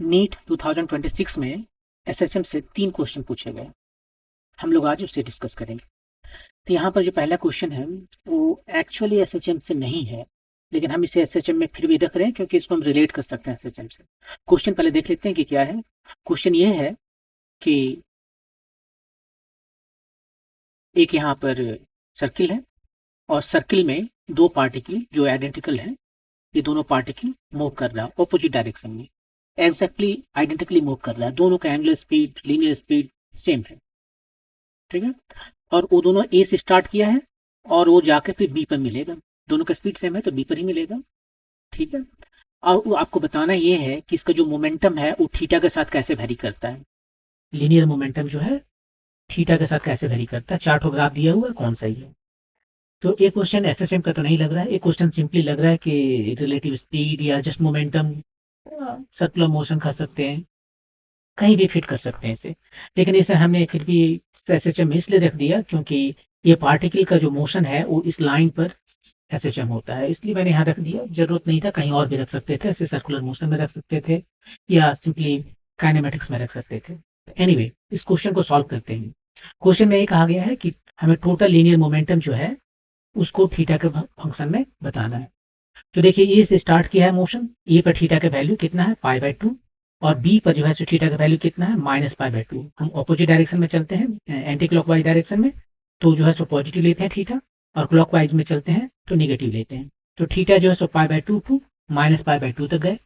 NEET 2026 में SHM से 3 question पूछे गए। हम लोग आज उससे डिस्कस करेंगे। तो यहाँ पर जो पहला क्वेश्चन है वो एक्चुअली एसएचएम से नहीं है, लेकिन हम इसे एसएचएम में फिर भी रख रहे हैं क्योंकि इसको हम रिलेट कर सकते हैं एसएचएम से। क्वेश्चन पहले देख लेते हैं कि क्या है। क्वेश्चन ये है कि एक यहाँ पर सर्किल है और सर्किल में 2 पार्टिकल जो आइडेंटिकल है, ये दोनों पार्टिकल मूव कर रहा है ऑपोजिट डायरेक्शन में, एग्जैक्टली आइडेंटिकली मूव कर रहा है। दोनों का angular speed, linear speed same है, ठीक है। और वो दोनों ए से स्टार्ट किया है और वो जाकर फिर बी पर मिलेगा। दोनों का स्पीड सेम है तो बी पर ही मिलेगा, ठीक है। और वो आपको बताना ये है कि इसका जो मोमेंटम है वो थीटा के साथ कैसे वेरी करता है। लीनियर मोमेंटम जो है थीटा के साथ कैसे वेरी करता है, चार्ट और ग्राफ दिया हुआ है, कौन सा ही है। तो ये क्वेश्चन एसएसएम का तो नहीं लग रहा है, ये क्वेश्चन सिंपली लग रहा है कि रिलेटिव स्पीड या जस्ट मोमेंटम, सर्कुलर मोशन कर सकते हैं, कहीं भी फिट कर सकते हैं इसे। लेकिन इसे हमने फिर भी एसएचएम में इसलिए रख दिया क्योंकि ये पार्टिकल का जो मोशन है वो इस लाइन पर एसएचएम होता है, इसलिए मैंने यहाँ रख दिया। जरूरत नहीं था, कहीं और भी रख सकते थे, ऐसे सर्कुलर मोशन में रख सकते थे या सिंपली काइनेमेटिक्स में रख सकते थे। एनीवे, इस क्वेश्चन को सॉल्व करते हैं। क्वेश्चन में ये कहा गया है कि हमें टोटल लीनियर मोमेंटम जो है उसको थीटा के फंक्शन में बताना है। तो देखिए, ए से स्टार्ट किया है मोशन, ए पर थीटा का वैल्यू कितना है, π/2, और बी पर जो है सो थीटा का वैल्यू कितना है, -π/2। हम ऑपोजिट डायरेक्शन में चलते हैं, एंटी क्लॉकवाइज डायरेक्शन में, तो जो है सो पॉजिटिव लेते हैं थीटा, और क्लॉकवाइज में चलते हैं तो निगेटिव लेते हैं। तो थीटा जो है सो π/2 टू -π/2 तक गए,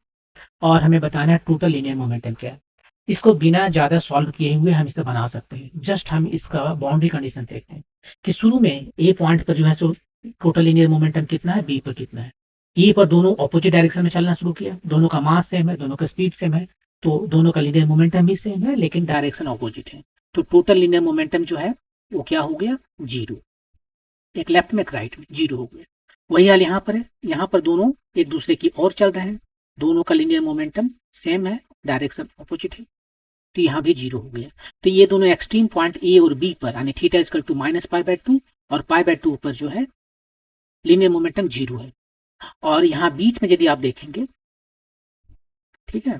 और हमें बताना है टोटल लीनियर मोमेंटम क्या है। इसको बिना ज़्यादा सॉल्व किए हुए हम इसे बना सकते हैं। जस्ट हम इसका बाउंड्री कंडीशन देखते हैं कि शुरू में ए पॉइंट पर जो है सो टोटल लीनियर मोमेंटम कितना है, बी पर कितना है। ए पर दोनों ऑपोजिट डायरेक्शन में चलना शुरू किया, दोनों का मास सेम है, दोनों का स्पीड सेम है, तो दोनों का लीनियर मोमेंटम भी सेम है, लेकिन डायरेक्शन ऑपोजिट है। तो टोटल लीनियर मोमेंटम जो है वो क्या हो गया, 0। एक लेफ्ट में एक राइट में 0 हो गया। वही हाल यहाँ पर है, यहाँ पर दोनों एक दूसरे की ओर चल रहे हैं, दोनों का लीनियर मोमेंटम सेम है, डायरेक्शन ऑपोजिट है, तो यहाँ भी 0 हो गया। तो ये दोनों एक्सट्रीम पॉइंट ए और बी पर, यानी थीटा इक्वल टू -π/2 और π/2 पर जो है लीनियर मोमेंटम 0 है। और यहाँ बीच में यदि आप देखेंगे, ठीक है,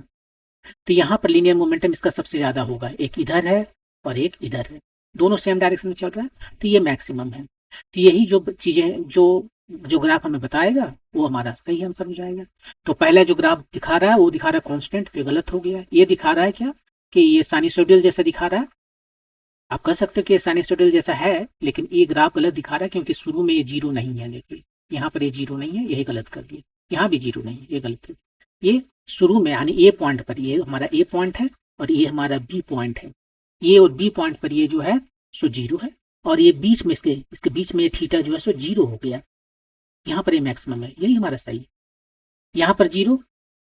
तो यहाँ पर लीनियर मोमेंटम इसका सबसे ज्यादा होगा, एक इधर है और एक इधर है, दोनों सेम डायरेक्शन में चल रहा है, तो ये मैक्सिमम है। तो यही जो चीजें जो ग्राफ हमें बताएगा वो हमारा सही आंसर हो जाएगा। तो पहला जो ग्राफ दिखा रहा है वो दिखा रहा है कांस्टेंट, तो गलत हो गया। ये दिखा रहा है क्या, कि ये साइनसोइडल जैसा दिखा रहा है। आप कह सकते हो कि ये साइनसोइडल जैसा है, लेकिन ये ग्राफ गलत दिखा रहा है क्योंकि शुरू में ये 0 नहीं है। देखिए यहाँ पर ये 0 नहीं है, यही गलत कर दिया। यहाँ भी 0 नहीं है, ये गलत है। ये शुरू में यानी ए पॉइंट पर, ये हमारा ए पॉइंट है और ये हमारा बी पॉइंट है। ए और बी पॉइंट पर ये जो है सो 0 है, और ये बीच में इसके बीच में ये थीटा जो है सो 0 हो गया। यहाँ पर ये मैक्सिमम है, यही हमारा सही है। यहाँ पर 0,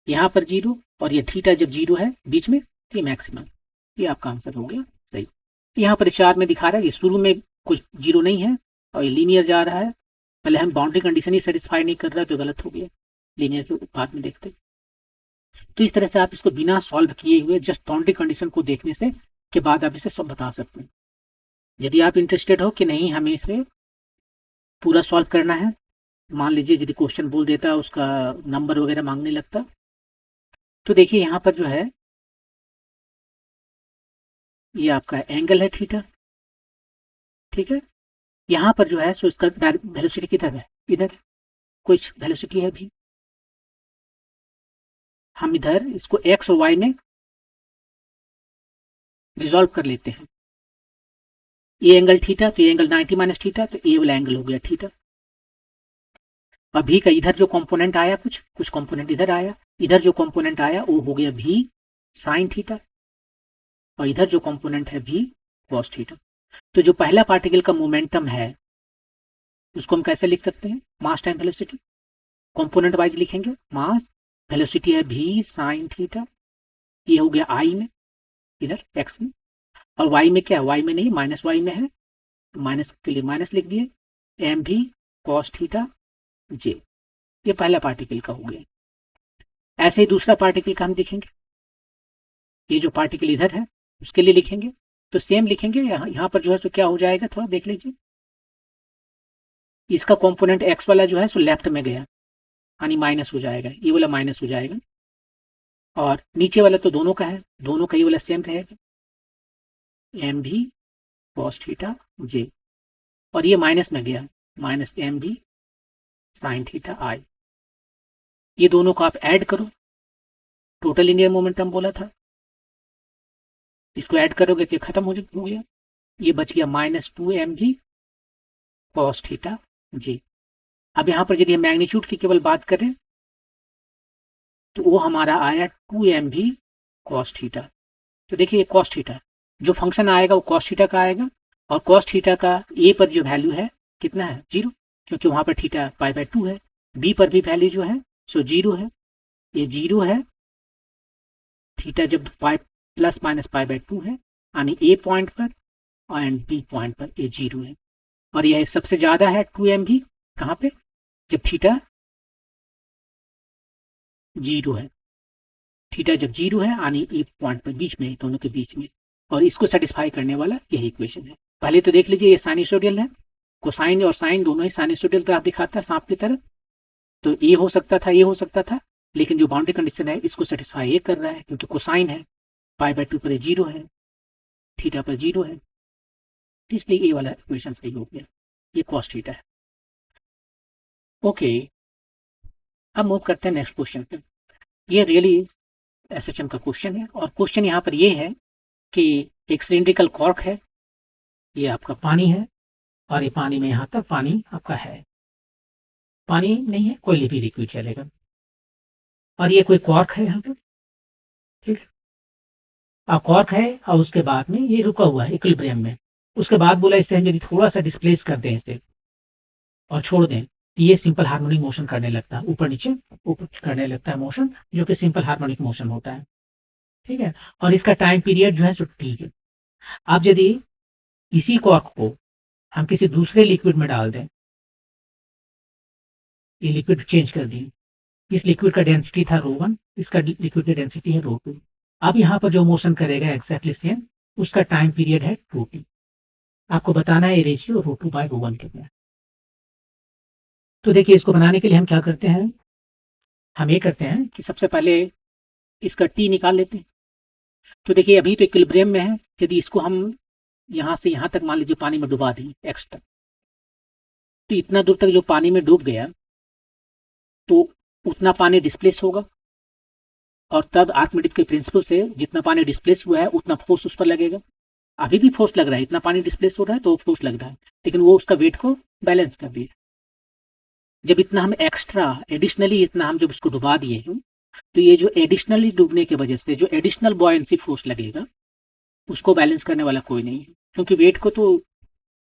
यहाँ पर 0, और ये थीटा जब 0 है बीच में, तो ये मैक्सिमम। ये आपका आंसर हो गया सही। यहाँ पर चार्ट में दिखा रहा है कि शुरू में कुछ 0 नहीं है और ये लीनियर जा रहा है। पहले हम बाउंड्री कंडीशन ही सेटिस्फाई नहीं कर रहा, तो गलत हो गया, लीनियर के बाद में देखते। तो इस तरह से आप इसको बिना सॉल्व किए हुए जस्ट बाउंड्री कंडीशन को देखने से के बाद आप इसे सब बता सकते हैं। यदि आप इंटरेस्टेड हो कि नहीं हमें इसे पूरा सॉल्व करना है, मान लीजिए यदि क्वेश्चन बोल देता, उसका नंबर वगैरह मांगने लगता, तो देखिए यहाँ पर जो है ये आपका एंगल है थीटा, ठीक है। यहाँ पर जो है सो इसका वेलोसिटी किधर है, इधर कुछ वेलोसिटी है भी। हम इधर इसको एक्स और वाई में रिजॉल्व कर लेते हैं। ये एंगल थीटा, तो ये एंगल 90 माइनस थीटा, तो ये वाला एंगल हो गया थीटा। अभी का इधर जो कंपोनेंट आया, कुछ कंपोनेंट इधर आया, इधर जो कंपोनेंट आया वो हो गया भी साइन थीटा, और इधर जो कंपोनेंट है भी कॉस थीटा। तो जो पहला पार्टिकल का मोमेंटम है उसको हम कैसे लिख सकते हैं, मास टाइम वेलोसिटी। कंपोनेंट वाइज लिखेंगे, मास, वेलोसिटी है भी साइन थीटा, ये हो गया आई में, इधर एक्स में, और वाई में क्या है, वाई में नहीं माइनस वाई में है, तो माइनस के लिए माइनस लिख दिए, एम भी कॉस थीटा जे। ये पहला पार्टिकल का हो गया। ऐसे ही दूसरा पार्टिकल का हम लिखेंगे, ये जो पार्टिकल इधर है उसके लिए लिखेंगे, तो सेम लिखेंगे। यहाँ पर जो है सो क्या हो जाएगा, थोड़ा देख लीजिए, इसका कंपोनेंट एक्स वाला जो है सो लेफ्ट में गया, यानी माइनस हो जाएगा, ये वाला माइनस हो जाएगा, और नीचे वाला तो दोनों का है, दोनों का ये वाला सेम रहेगा, एम भी कॉस थीटा जे, और ये माइनस में गया, माइनस एम भी साइन थीटा आई। ये दोनों को आप ऐड करो, टोटल लिनियर मोमेंटम बोला था, इसको ऐड करोगे कि खत्म हो गया, ये बच गया -2mg कॉस थीटा जी। अब यहाँ पर यदि हम मैग्नीट्यूड की केवल बात करें तो वो हमारा आया 2mg कॉस थीटा। तो देखिए ये कॉस थीटा, जो फंक्शन आएगा वो कॉस थीटा का आएगा, और कॉस थीटा का ए पर जो वैल्यू है कितना है, 0, क्योंकि वहां पर थीटा π/2 है। बी पर भी वैल्यू जो है सो 0 है, ये 0 है, थीटा जब प्लस माइनस π/2 है, यानी ए पॉइंट पर एंड बी पॉइंट पर ये 0 है। और यह सबसे ज्यादा है 2mg कहाँ पे, जब थीटा 0 है, थीटा जब 0 है यानी ए पॉइंट पर बीच में, दोनों के बीच में, और इसको सेटिस्फाई करने वाला यही इक्वेशन है। पहले तो देख लीजिए ये साइनसोइडल है, कोसाइन और साइन दोनों ही साइनसोइडल ग्राफ दिखाता है सांप की तरह, तो ये हो सकता था, ये हो सकता था, लेकिन जो बाउंड्री कंडीशन है इसको सेटिस्फाई ये कर रहा है, क्योंकि कोसाइन है, π/2 पर 0 है, थीटा पर 0 है, इसलिए ये वाला इक्वेशन सही हो गया, ये कॉस थीटा है। ओके, अब मूव करते हैं नेक्स्ट क्वेश्चन पे। ये रियली एसएचएम का क्वेश्चन है, और क्वेश्चन यहाँ पर ये है कि एक सिलिंड्रिकल कॉर्क है, ये आपका पानी है, और ये पानी में यहाँ तक पानी आपका है, पानी नहीं है कोई भी लिक्विड चलेगा, और ये कोई कॉर्क है यहाँ पर, ठीक है, अब कॉर्क है और उसके बाद में ये रुका हुआ है इक्विलिब्रियम में, उसके बाद बोला इससे हम यदि थोड़ा सा डिस्प्लेस कर दें इसे और छोड़ दें, ये सिंपल हार्मोनिक मोशन करने लगता है, ऊपर नीचे ऊपर करने लगता है मोशन, जो कि सिंपल हार्मोनिक मोशन होता है, ठीक है, और इसका टाइम पीरियड जो है सो ठीक है। अब यदि इसी कॉर्क को हम किसी दूसरे लिक्विड में डाल दें, ये लिक्विड चेंज कर दिए, इस लिक्विड का डेंसिटी था ρ1, इसका लिक्विड की डेंसिटी है ρ2, अब यहाँ पर जो मोशन करेगा एक्जैक्टली सेम, उसका टाइम पीरियड है 2t, आपको बताना है ये रेशियो ρ2/ρ1 कितना है। तो देखिए इसको बनाने के लिए हम क्या करते हैं, हम ये करते हैं कि सबसे पहले इसका t निकाल लेते हैं। तो देखिए अभी तो इक्विलिब्रियम में है, यदि इसको हम यहाँ से यहाँ तक मान लीजिए पानी में डुबा दें x तक, तो इतना दूर तक जो पानी में डूब गया तो उतना पानी डिस्प्लेस होगा, और तब आर्किमिडीज के प्रिंसिपल से जितना पानी डिस्प्लेस हुआ है उतना फोर्स उस पर लगेगा। अभी भी फोर्स लग रहा है, इतना पानी डिस्प्लेस हो रहा है तो फोर्स लग रहा है, लेकिन वो उसका वेट को बैलेंस कर दिया। जब इतना हम एक्स्ट्रा एडिशनली इतना हम जब उसको डुबा दिए हैं, तो ये जो एडिशनली डूबने की वजह से जो एडिशनल बॉयंसी फोर्स लगेगा उसको बैलेंस करने वाला कोई नहीं है, क्योंकि वेट को तो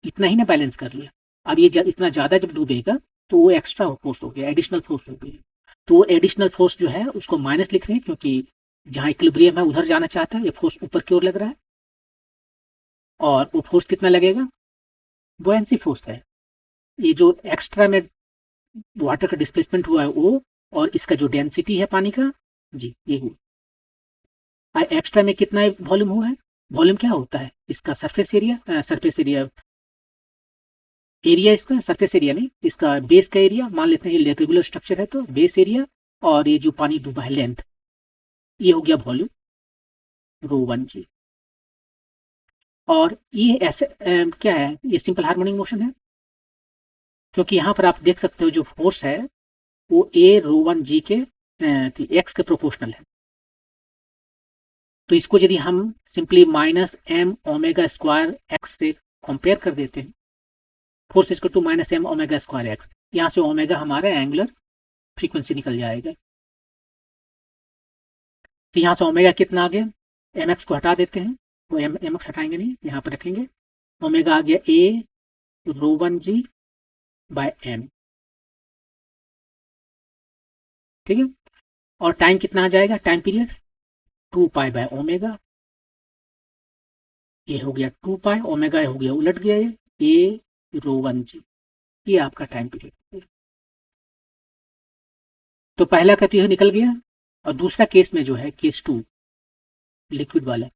इतना ही ना बैलेंस कर लिया। अब ये इतना ज़्यादा जब डूबेगा तो वो एक्स्ट्रा फोर्स हो गया, एडिशनल फोर्स हो गया, तो वो एडिशनल फोर्स जो है उसको माइनस लिख रहे हैं, क्योंकि जहाँ इक्विलिब्रियम है उधर जाना चाहता है, ये फोर्स ऊपर की ओर लग रहा है, और वो फोर्स कितना लगेगा, बॉयंसी फोर्स है, ये जो एक्स्ट्रा में वाटर का डिस्प्लेसमेंट हुआ है वो, और इसका जो डेंसिटी है पानी का जी ये हुआ। एक्स्ट्रा में कितना वॉल्यूम हुआ है, वॉल्यूम क्या होता है इसका, surface area, surface area, area इसका सरफेस एरिया नहीं, इसका बेस का एरिया, मान लेते हैं ये रेगुलर स्ट्रक्चर है तो बेस एरिया, और ये जो पानी डूबा है लेंथ, ये हो गया वॉल्यूम ρ1 जी। और ये ऐसे क्या है, ये सिंपल हार्मोनिक मोशन है, क्योंकि यहाँ पर आप देख सकते हो जो फोर्स है वो a ρ1 g के x के प्रोपोर्शनल है। तो इसको यदि हम सिंपली -m⍵² x से कंपेयर कर देते हैं, force equal to -m⍵² x, यहाँ से ओमेगा हमारा एंगुलर फ्रीक्वेंसी निकल जाएगा। तो यहाँ से ओमेगा कितना आ गया, mx को हटा देते हैं, वो mx हटाएंगे नहीं, यहाँ पर रखेंगे, ओमेगा आ गया a ρ1 g बाय m, ठीक है, और टाइम कितना आ जाएगा, टाइम पीरियड 2π/ω, ये हो गया 2π, ओमेगा हो गया उलट गया, ये a ρ1 g, ये आपका टाइम पीरियड। तो पहला का तो यह निकल गया, और दूसरा केस में जो है केस 2 लिक्विड वाला,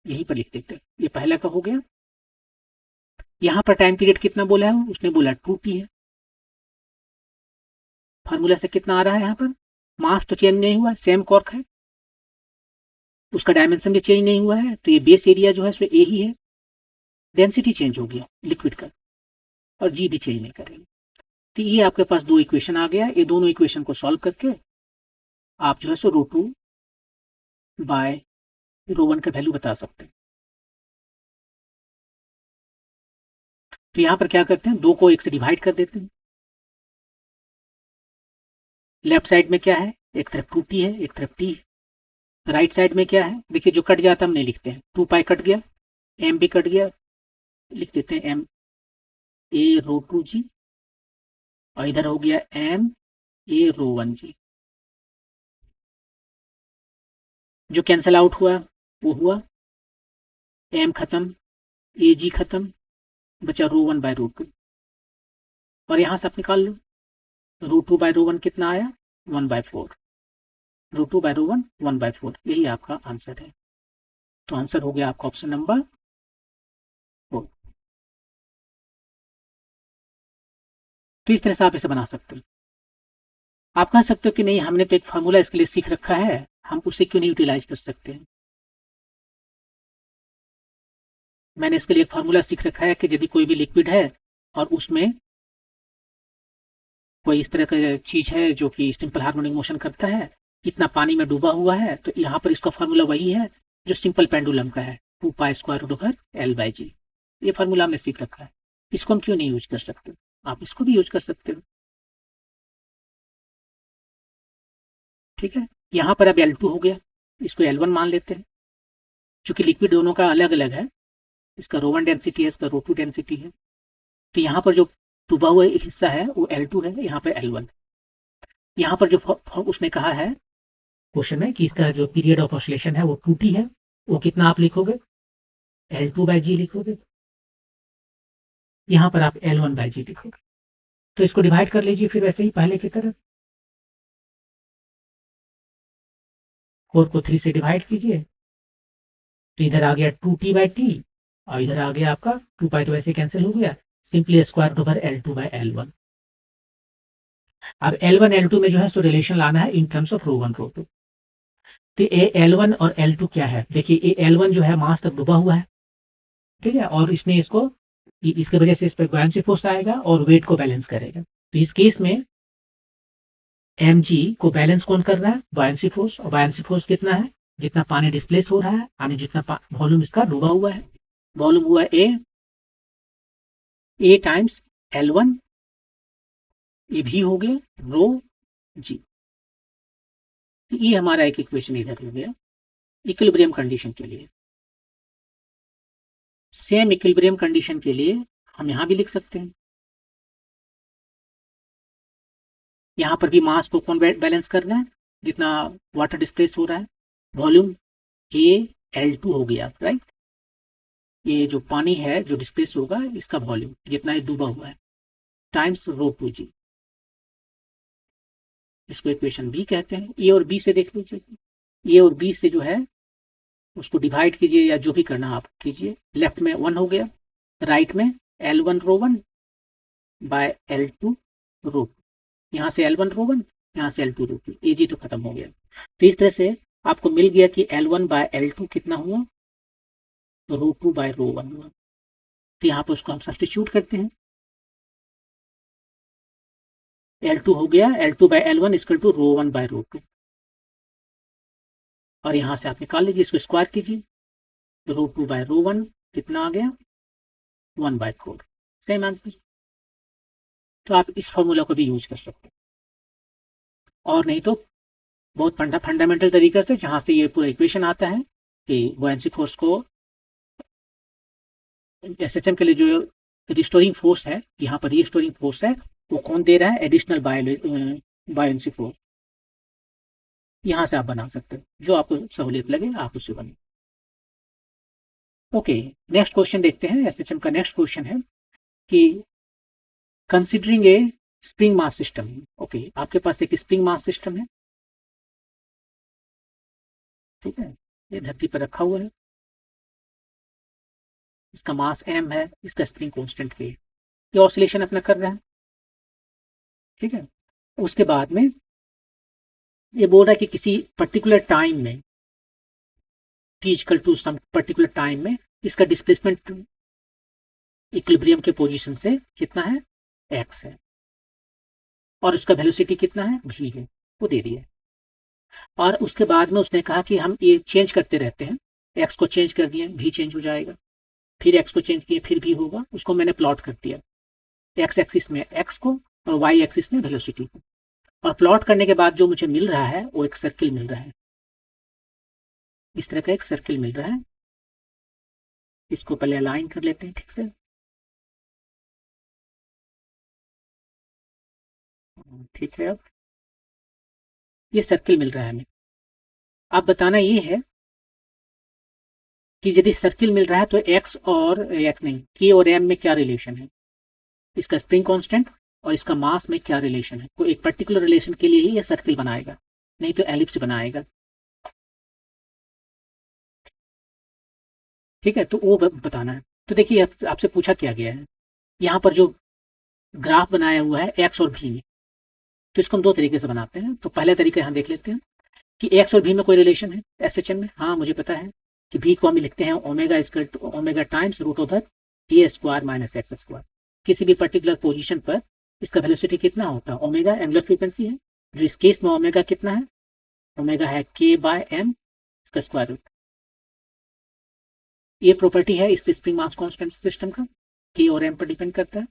यहीं पर लिख देते हैं, ये पहला का हो गया। यहाँ पर टाइम पीरियड कितना बोला है, उसने बोला 2t है, फार्मूला से कितना आ रहा है यहाँ पर मास तो चेंज नहीं हुआ, सेम कॉर्क है, उसका डायमेंशन भी चेंज नहीं हुआ है, तो ये बेस एरिया जो है सो ए ही है। डेंसिटी चेंज हो गया लिक्विड का, और जी भी चेंज नहीं करेगी। तो ये आपके पास दो इक्वेशन आ गया। ये दोनों इक्वेशन को सॉल्व करके आप जो है सो रो2 बाय रो1 का वैल्यू बता सकते हैं। तो यहाँ पर क्या करते हैं, दो को एक से डिवाइड कर देते हैं। लेफ्ट साइड में क्या है, एक तरफ 2t है, एक तरफ t है। राइट साइड में क्या है, देखिए जो कट जाता हम नहीं लिखते हैं, 2 पाई कट गया, m भी कट गया, लिख देते हैं m a रो2 जी, और इधर हो गया m a रो1 जी। जो कैंसल आउट हुआ वो हुआ, m खत्म, a g खत्म, बचा रो1 बाय रो2। और यहां से आप निकाल लो, रो2 बाय रो1 कितना आया, 1/4। रो2 बाय रो1 1/4, यही आपका आंसर है। तो आंसर हो गया आपका ऑप्शन नंबर 4। तो इस तरह से आप इसे बना सकते हो। आप कह सकते हो कि नहीं, हमने तो एक फार्मूला इसके लिए सीख रखा है, हम उसे क्यों नहीं यूटिलाइज कर सकते हैं। मैंने इसके लिए एक फार्मूला सीख रखा है कि यदि कोई भी लिक्विड है और उसमें कोई इस तरह का चीज है जो कि सिंपल हार्मोनिक मोशन करता है, इतना पानी में डूबा हुआ है, तो यहाँ पर इसका फार्मूला वही है जो सिंपल पेंडुलम का है, 2 pi square root over L/g। ये फार्मूला हमने सीख रखा है, इसको हम क्यों नहीं यूज कर सकते। आप इसको भी यूज कर सकते हो। ठीक है, यहाँ पर अब L2 हो गया, इसको L1 मान लेते हैं। चूंकि लिक्विड दोनों का अलग अलग है, इसका रो1 डेंसिटी है, इसका रो2 डेंसिटी है, तो यहाँ पर जो डूबा हुआ हिस्सा है वो L2 है, यहाँ पर L1। यहाँ पर जो उसने कहा है क्वेश्चन में कि इसका जो पीरियड ऑफ ऑसिलेशन है वो 2t है, वो कितना आप लिखोगे, L2/g लिखोगे, यहाँ पर आप L1/g लिखोगे। तो इसको डिवाइड कर लीजिए फिर वैसे ही पहले की तरह, 4 को 3 से डिवाइड कीजिए, तो इधर आ गया 2t/t, और इधर आ गया आपका 2 पाई, तो वैसे कैंसिल हो गया, simply square root over L2/L1। अब L1 L2 में जो है सो रिलेशन लाना है इन टर्म्स ऑफ रो1 रो2। तो ये L1 और L2 क्या है, देखिए ये L1 जो है मास तक डूबा हुआ है, ठीक है, और इसने इसको, इसके वजह से इस पर बुयांसी फोर्स आएगा और वेट को बैलेंस करेगा। तो इस केस में mg को बैलेंस कौन कर रहा है, बुयांसी फोर्स, और बुयांसी फोर्स कितना है, जितना पानी डिस्प्लेस हो रहा है, यानी जितना वॉल्यूम इसका डूबा हुआ है, वॉल्यूम हुआ a टाइम्स L1, ये भी हो गया रो जी। तो ये हमारा एक इक्वेशन इधर हो गया इक्विलिब्रियम कंडीशन के लिए। सेम इक्विलिब्रियम कंडीशन के लिए हम यहां भी लिख सकते हैं, यहाँ पर भी मास को कौन बैलेंस करना है, जितना वाटर डिस्प्लेस हो रहा है, वॉल्यूम L2 हो गया, राइट। ये जो पानी है जो डिस्प्लेस होगा, इसका वॉल्यूम जितना ये डूबा हुआ है, टाइम्स रो2g। इसको इक्वेशन बी कहते हैं। ए और बी से देख लीजिए, ए और बी से जो है उसको डिवाइड कीजिए, या जो भी करना आप कीजिए। लेफ्ट में 1 हो गया, राइट में L1 रो1 बाय L2 रो2, यहाँ से L1 रो1, यहाँ से L2 रो2, एजी तो खत्म हो गया। तो इस तरह से आपको मिल गया कि L1 बाय L2 कितना हुआ, रो2 बाय रो1 हुआ। तो यहाँ पर उसको हम सब्सटीट्यूट करते हैं, L2 हो गया L2 by L1 equal to रो1 बाय रो2, और यहाँ से आप निकाल लीजिए, इसको स्क्वायर कीजिए, रो2 बाय रो1 कितना आ गया, 1/4, सेम आंसर। तो आप इस फॉर्मूला को भी यूज कर सकते हैं, और नहीं तो बहुत फंडामेंटल तरीके से, जहां से ये पूरा इक्वेशन आता है कि बुयांसी फोर्स को, एसएचएम के लिए जो रिस्टोरिंग फोर्स है, यहाँ पर रिस्टोरिंग फोर्स है, वो कौन दे रहा है, एडिशनल बुयांसी फोर्स। यहाँ से आप बना सकते हो, जो आपको सहूलियत लगे आप उससे बने। ओके, नेक्स्ट क्वेश्चन देखते हैं। एसएचएम का नेक्स्ट क्वेश्चन है कि कंसिडरिंग ए स्प्रिंग मास सिस्टम। ओके, आपके पास एक स्प्रिंग मास सिस्टम है, ठीक है, ये धरती पर रखा हुआ है, इसका मास m है, इसका स्प्रिंग कांस्टेंट k, ये ऑसिलेशन अपना कर रहा है, ठीक है। उसके बाद में ये बोल रहा है कि किसी पर्टिकुलर टाइम में t equal to some particular time में इसका डिस्प्लेसमेंट इक्विलिब्रियम के पोजीशन से कितना है, x है, और उसका वेलोसिटी कितना है, v है, वो दे दिया। और उसके बाद में उसने कहा कि हम ये चेंज करते रहते हैं, x को चेंज कर दिए v चेंज हो जाएगा, फिर x को चेंज किए फिर v होगा। उसको मैंने प्लॉट कर दिया, x एक्सिस में x को और y एक्सिस में वेलोसिटी को, और प्लॉट करने के बाद जो मुझे मिल रहा है वो एक सर्किल मिल रहा है, इस तरह का एक सर्किल मिल रहा है। इसको पहले अलाइन कर लेते हैं ठीक से। ठीक है, अब ये सर्किल मिल रहा है हमें। अब बताना ये है कि यदि सर्किल मिल रहा है तो x और x नहीं, k और m में क्या रिलेशन है, इसका स्प्रिंग कांस्टेंट और इसका मास में क्या रिलेशन है। कोई एक पर्टिकुलर रिलेशन के लिए ही ये सर्किल बनाएगा, नहीं तो एलिप्स बनाएगा। ठीक है, तो वो बताना है। तो देखिए आपसे पूछा क्या गया है, यहाँ पर जो ग्राफ बनाया हुआ है x और v में, तो इसको हम दो तरीके से बनाते हैं। तो पहले तरीका यहाँ देख लेते हैं कि x और v में कोई रिलेशन है एसएचएम में। हाँ, मुझे पता है कि v को हम लिखते हैं omega square to omega times root over a square minus x square. किसी भी पर्टिकुलर पोजीशन पर इसका वेलोसिटी कितना होता है, ओमेगा एंगुलर फ्रीक्वेंसी है, जो इस केस में ओमेगा कितना है, ओमेगा है k बाय m इसका स्क्वायर रूट। ये प्रॉपर्टी है इस स्प्रिंग मास कांस्टेंट सिस्टम का, k और m पर डिपेंड करता है।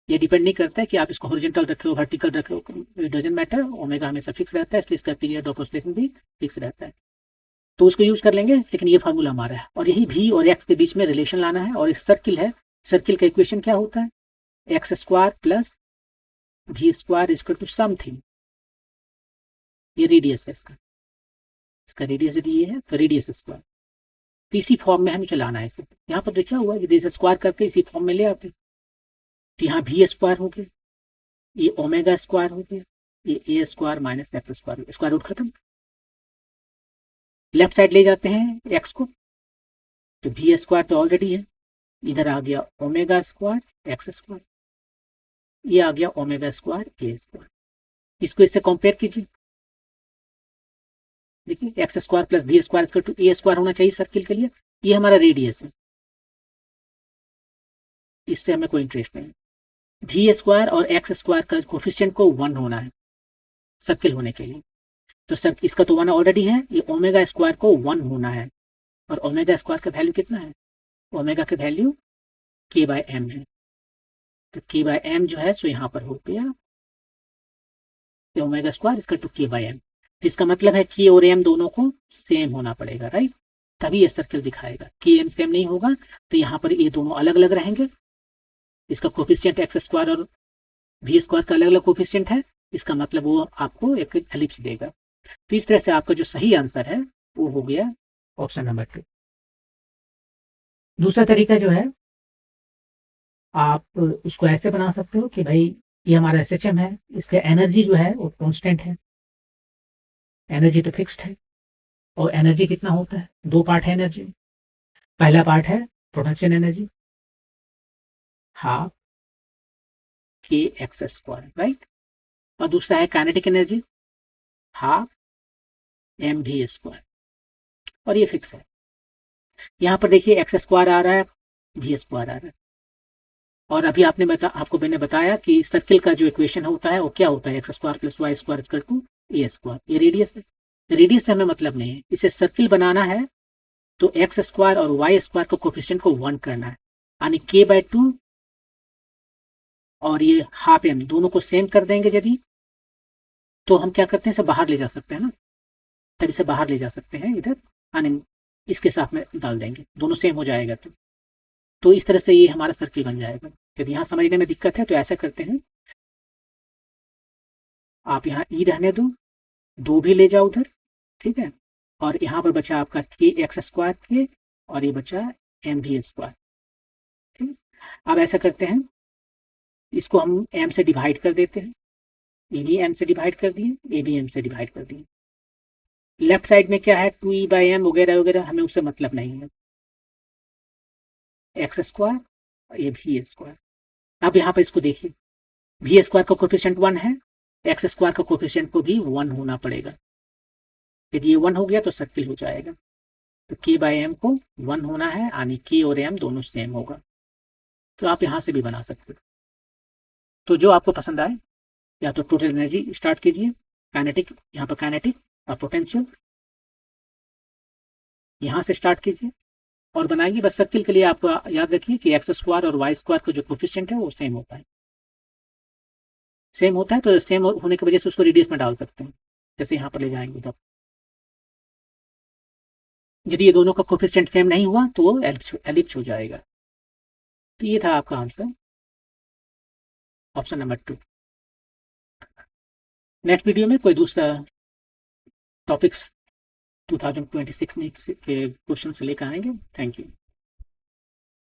ये डिपेंड नहीं करता है कि आप इसको हॉरिजॉन्टल रखे हो वर्टिकल रखे हो, इट डजंट मैटर, ओमेगा हमेशा फिक्स रहता है, इसलिए इसका पीरियड ऑफ ऑसिलेशन भी फिक्स रहता है। तो उसको यूज कर लेंगे, लेकिन ये फार्मूला हमारा है, और यही v और x के बीच में रिलेशन लाना है। और इस सर्किल है, सर्किल का इक्वेशन क्या होता है, x square plus v square equal to something, ये रेडियस है इसका रेडियस यदि ये है तो रेडियस स्क्वायर। तो इसी फॉर्म में हमें चलाना है इसे। यहाँ पर देखा हुआ यदि इसे स्क्वायर करके इसी फॉर्म में ले आते तो यहाँ v स्क्वायर हो गया, ये ओमेगा स्क्वायर हो गया, ये a square minus x square, square root खत्म। लेफ्ट साइड ले जाते हैं एक्स को, तो v स्क्वायर तो ऑलरेडी है, इधर आ गया ओमेगा स्क्वायर एक्स स्क्वायर, ये आ गया ओमेगा स्क्वायर ए स्क्वायर। इसको इससे कंपेयर कीजिए, देखिए x square plus v square equal to a square होना चाहिए सर्किल के लिए। ये हमारा रेडियस है, इससे हमें कोई इंटरेस्ट नहीं। v स्क्वायर और एक्स स्क्वायर का कोफिशिएंट को 1 होना है सर्किल होने के लिए, तो सर इसका तो 1 ऑलरेडी है, ये ओमेगा स्क्वायर को 1 होना है। और ओमेगा स्क्वायर का वैल्यू कितना है, ओमेगा का वैल्यू k बाय m है, तो k बाय m जो है सो यहाँ पर हो गया ओमेगा स्क्वायर इसका टू k बाय m। इसका मतलब है k और m दोनों को सेम होना पड़ेगा, राइट, तभी ये सर्किल दिखाएगा। k m सेम नहीं होगा तो यहाँ पर ये दोनों अलग अलग रहेंगे, इसका कोफिशिएंट एक्स स्क्वायर और v स्क्वायर का अलग अलग कोफिशिएंट है, इसका मतलब वो आपको एक एलिप्स देगा। तो इस तरह से आपका जो सही आंसर है वो हो गया ऑप्शन नंबर 2। दूसरा तरीका जो है, आप उसको ऐसे बना सकते हो कि भाई ये हमारा एसएचएम है, इसका एनर्जी जो है वो कांस्टेंट है, एनर्जी तो फिक्स्ड है। और एनर्जी कितना होता है, दो पार्ट है एनर्जी, पहला पार्ट है प्रोडक्शन एनर्जी हाफ के एक्स स्क्वायर, राइट, और दूसरा है kinetic energy half m v square, और ये फिक्स है। यहाँ पर देखिए एक्स स्क्वायर आ रहा है, वी स्क्वायर आ रहा है, और अभी आपको मैंने बताया कि सर्किल का जो इक्वेशन होता है वो क्या होता है, x square plus y square equal to a square. ये रेडियस है, रेडियस से हमें मतलब नहीं है, इसे सर्किल बनाना है तो एक्स स्क्वायर और वाई स्क्वायर को कोफिशिएंट को 1 करना है, यानी k/2 और ये हाफ एम दोनों को सेम कर देंगे यदि, तो हम क्या करते हैं इसे बाहर ले जा सकते हैं ना, तब इसे बाहर ले जा सकते हैं इधर, यानी इसके साथ में डाल देंगे, दोनों सेम हो जाएगा। तो इस तरह से ये हमारा सर्किल बन जाएगा। यदि यहाँ समझने में दिक्कत है तो ऐसा करते हैं, आप यहाँ ई रहने दो, 2 भी ले जाओ उधर, ठीक है, और यहाँ पर बचा आपका के एक्स स्क्वायर के, और ये बचा एम वी स्क्वायर। ठीक, अब ऐसा करते हैं, इसको हम एम से डिवाइड कर देते हैं, ए भी एम से डिवाइड कर दिए, ए भी एम से डिवाइड कर दिए। लेफ्ट साइड में क्या है 2e बाई एम वगैरह वगैरह, हमें उससे मतलब नहीं है, एक्स स्क्वायर ये वी स्क्वायर। अब यहाँ पर इसको देखिए, वी स्क्वायर का कोफिशिएंट 1 है, एक्स स्क्वायर का कोफिशिएंट को भी 1 होना पड़ेगा। यदि ये 1 हो गया तो सर्किल हो जाएगा। तो k बाई एम को 1 होना है, यानी k और m दोनों सेम होगा। तो आप यहाँ से भी बना सकते हो। तो जो आपको पसंद आए, या तो टोटल एनर्जी स्टार्ट कीजिए, काइनेटिक, यहाँ पर काइनेटिक और पोटेंशियल यहाँ से स्टार्ट कीजिए और बनाइए। बस सर्किल के लिए आपको याद रखिए कि एक्स स्क्वायर और वाई स्क्वायर का जो कोफिशिएंट है वो सेम होता है। सेम होता है तो सेम होने की वजह से उसको रेडियस में डाल सकते हैं, जैसे यहाँ पर ले जाएंगे तब। यदि ये दोनों का कोफिशिएंट सेम नहीं हुआ तो वो एलिप्स हो जाएगा। तो ये था आपका answer, option number 2। Next video में कोई दूसरा टॉपिक्स 2026 में के क्वेश्चन से लेकर आएंगे। Thank you.